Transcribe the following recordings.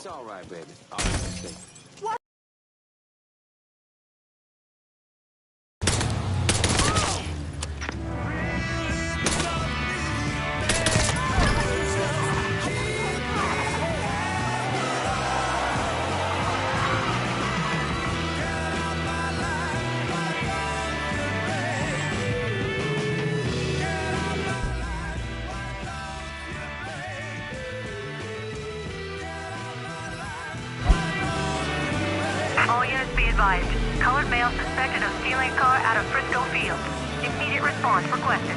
It's all right, baby. All right, what? All units be advised. Colored male suspected of stealing a car out of Frisco Field. Immediate response requested.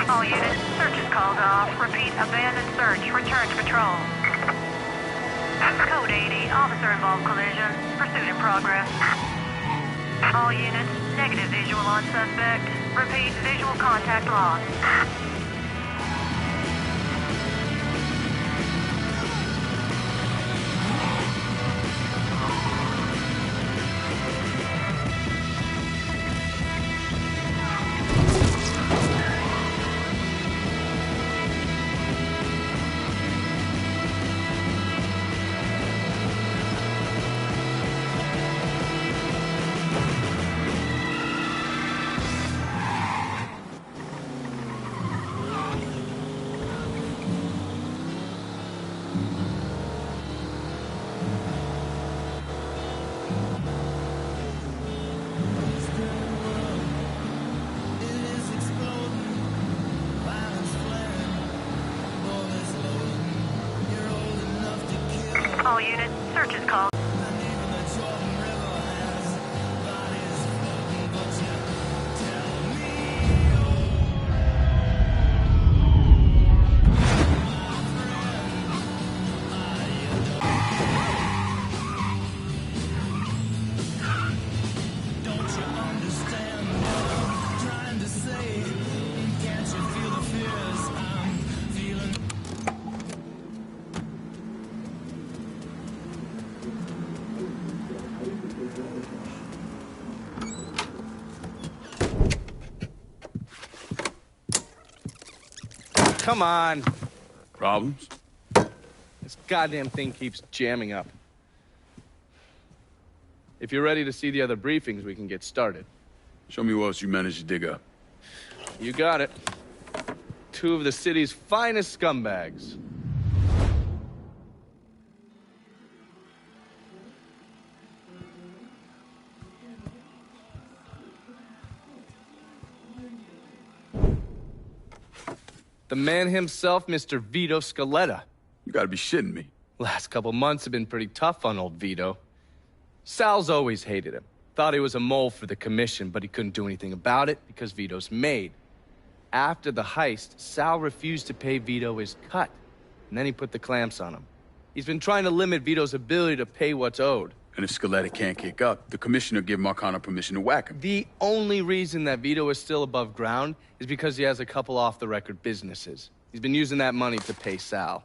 All units, search is called off. Repeat, abandoned search. Return to patrol. Code 80, officer involved collision. Pursuit in progress. All units, negative visual on suspect. Repeat, visual contact lost. All units, search is called. Come on. Problems? This goddamn thing keeps jamming up. If you're ready to see the other briefings, we can get started. Show me what else you managed to dig up. You got it. Two of the city's finest scumbags. The man himself, Mr. Vito Scaletta. You gotta be shitting me. Last couple months have been pretty tough on old Vito. Sal's always hated him. Thought he was a mole for the commission, but he couldn't do anything about it because Vito's made. After the heist, Sal refused to pay Vito his cut, and then he put the clamps on him. He's been trying to limit Vito's ability to pay what's owed. And if Scaletta can't kick up, the commissioner give Marcano permission to whack him. The only reason that Vito is still above ground is because he has a couple off-the-record businesses. He's been using that money to pay Sal.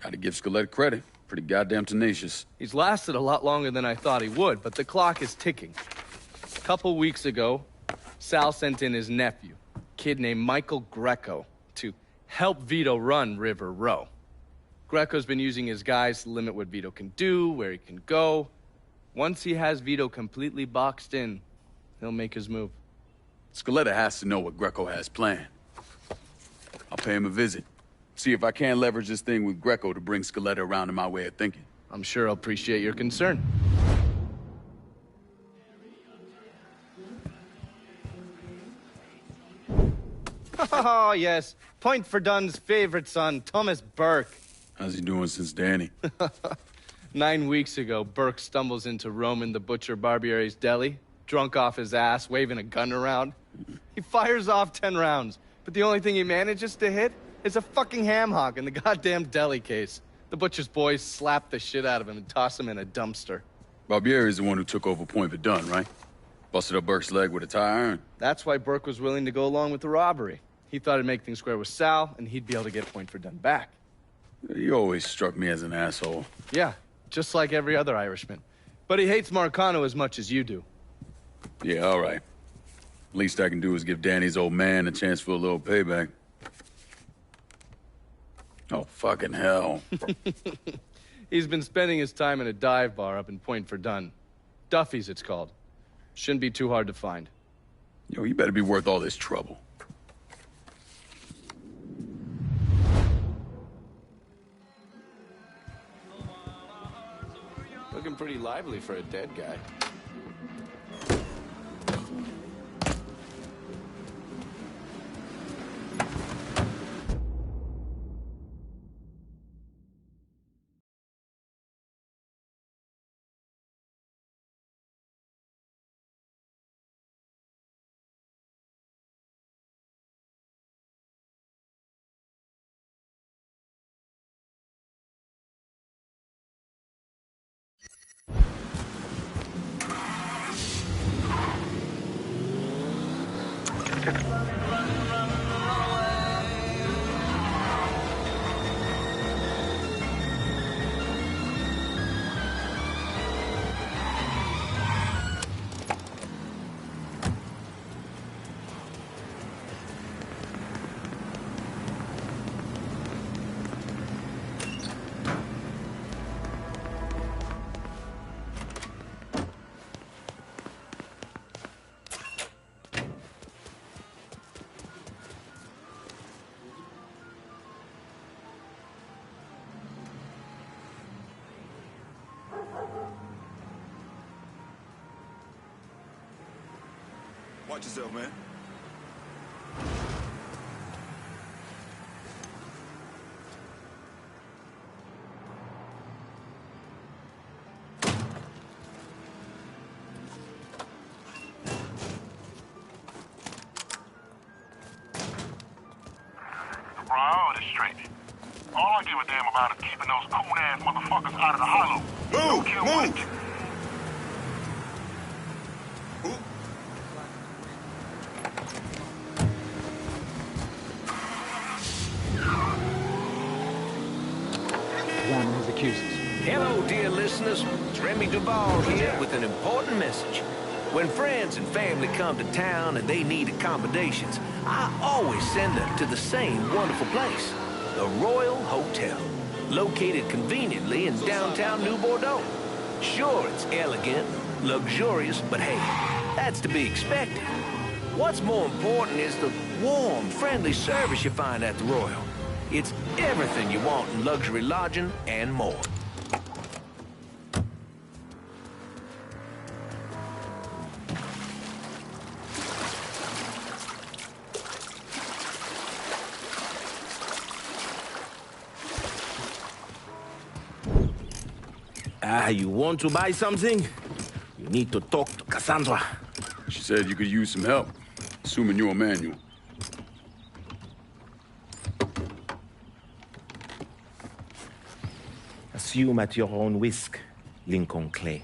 Gotta give Scaletta credit. Pretty goddamn tenacious. He's lasted a lot longer than I thought he would, but the clock is ticking. A couple weeks ago, Sal sent in his nephew, a kid named Michael Greco, to help Vito run River Row. Greco's been using his guys to limit what Vito can do, where he can go. Once he has Vito completely boxed in, he'll make his move. Scaletta has to know what Greco has planned. I'll pay him a visit. See if I can leverage this thing with Greco to bring Scaletta around to my way of thinking. I'm sure he'll appreciate your concern. Oh, yes. Point Verdun's favorite son, Thomas Burke. How's he doing since Danny? 9 weeks ago, Burke stumbles into Roman the Butcher Barbiere's deli, drunk off his ass, waving a gun around. He fires off 10 rounds, but the only thing he manages to hit is a fucking ham hock in the goddamn deli case. The butcher's boys slap the shit out of him and toss him in a dumpster. Barbieri's the one who took over Point Verdun, right? Busted up Burke's leg with a tire iron. That's why Burke was willing to go along with the robbery. He thought it'd make things square with Sal, and he'd be able to get Point Verdun back. You always struck me as an asshole. Yeah, just like every other Irishman. But he hates Marcano as much as you do. Yeah, all right. Least I can do is give Danny's old man a chance for a little payback. Oh, fucking hell. He's been spending his time in a dive bar up in Point Verdun. Duffy's, it's called. Shouldn't be too hard to find. Yo, you better be worth all this trouble. Looking pretty lively for a dead guy. Watch yourself, man. Priority straight. All I give a damn about is keeping those coon-ass motherfuckers out of the hollow. Don't kill one. Examine his accusers. Hello, dear listeners. It's Remy Duval here with an important message. When friends and family come to town and they need accommodations, I always send them to the same wonderful place, the Royal Hotel, located conveniently in downtown New Bordeaux. Sure, it's elegant, luxurious, but hey, that's to be expected. What's more important is the warm, friendly service you find at the Royal. It's everything you want in luxury lodging and more. You want to buy something? You need to talk to Cassandra. She said you could use some help, assuming you're a manual. Assume at your own risk, Lincoln Clay.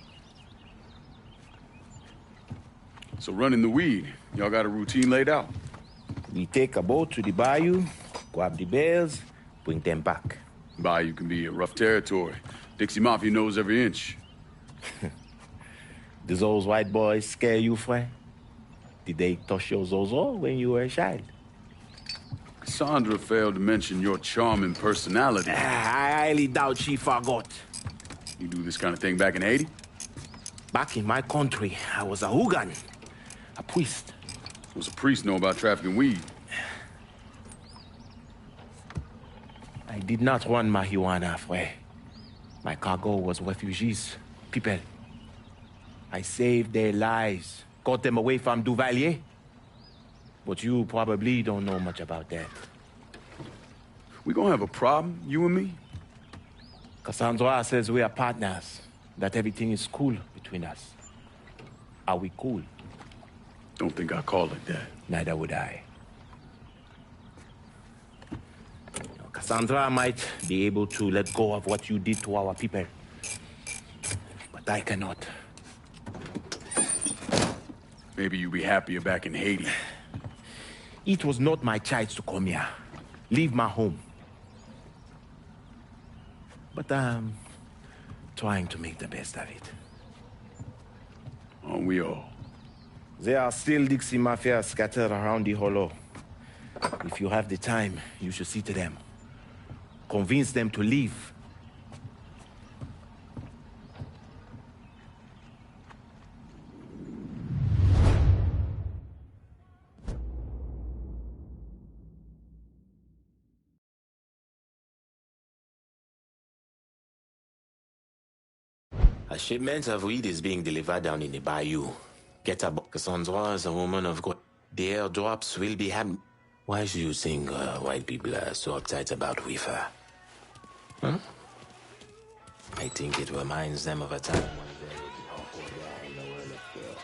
So running the weed, y'all got a routine laid out? We take a boat to the bayou, grab the bears, bring them back. Bayou can be a rough territory. Dixie Mafia knows every inch. Do those white boys scare you, Fred? Did they touch your zozo when you were a child? Cassandra failed to mention your charming personality. I highly doubt she forgot. You do this kind of thing back in Haiti? Back in my country, I was a hooligan, a priest. Does a priest know about trafficking weed? I did not run marijuana, Fred. My cargo was refugees, people. I saved their lives, got them away from Duvalier. But you probably don't know much about that. We gonna have a problem, you and me? Cassandra says we are partners, that everything is cool between us. Are we cool? Don't think I call it that. Neither would I. Cassandra might be able to let go of what you did to our people. But I cannot. Maybe you'd be happier back in Haiti. It was not my choice to come here. Leave my home. But I'm trying to make the best of it. Aren't we all? There are still Dixie Mafia scattered around the hollow. If you have the time, you should see to them. Convince them to leave. A shipment of weed is being delivered down in the bayou. Get a Cassandra is a woman of God. The airdrops will be happening. Why do you think white people are so uptight about Weaver? Huh? I think it reminds them of a time when there was an awkward guy in the world of girl.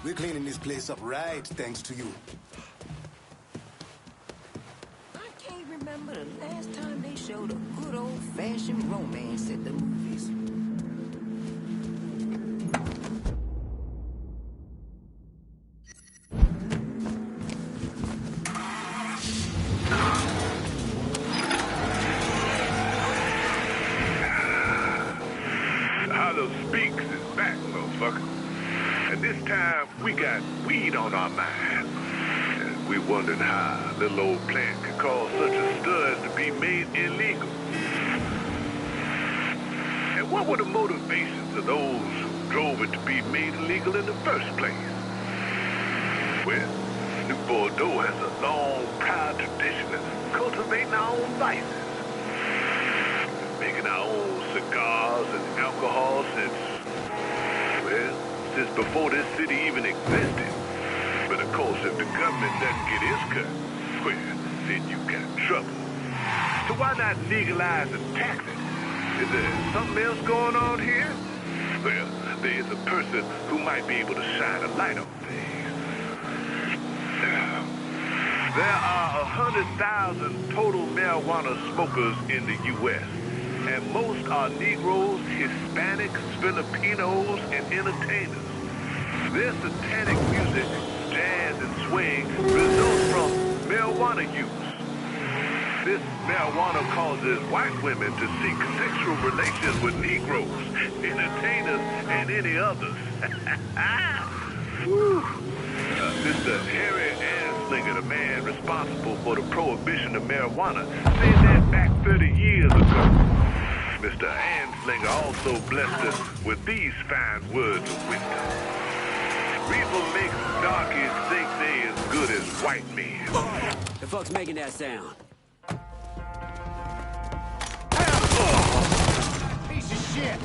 We're cleaning this place up right, thanks to you. I can't remember the last time they showed a good old-fashioned romance at the movies. Hollow Speaks is back, motherfucker. And this time, we got weed on our mind. And we wondered how a little old plant could cause such a stud to be made illegal. And what were the motivations of those who drove it to be made illegal in the first place? Well, New Bordeaux has a long, proud tradition of cultivating our own vices. Making our own cigars and alcohol since before this city even existed. But of course, if the government doesn't get its cut, well, then you got trouble. So why not legalize and tax it? Is there something else going on here? Well, there's a person who might be able to shine a light on things. There are 100,000 total marijuana smokers in the U.S., and most are Negroes, Hispanics, Filipinos, and entertainers. Their satanic music, jazz and swing, results from marijuana use. This marijuana causes white women to seek sexual relations with Negroes, entertainers, and any others. Mr. Harry Anslinger, the man responsible for the prohibition of marijuana, said that back 30 years ago. Mr. Anslinger also blessed us with these fine words of wisdom. Reaper makes darkies think they as good as white men. The fuck's making that sound? Piece of shit!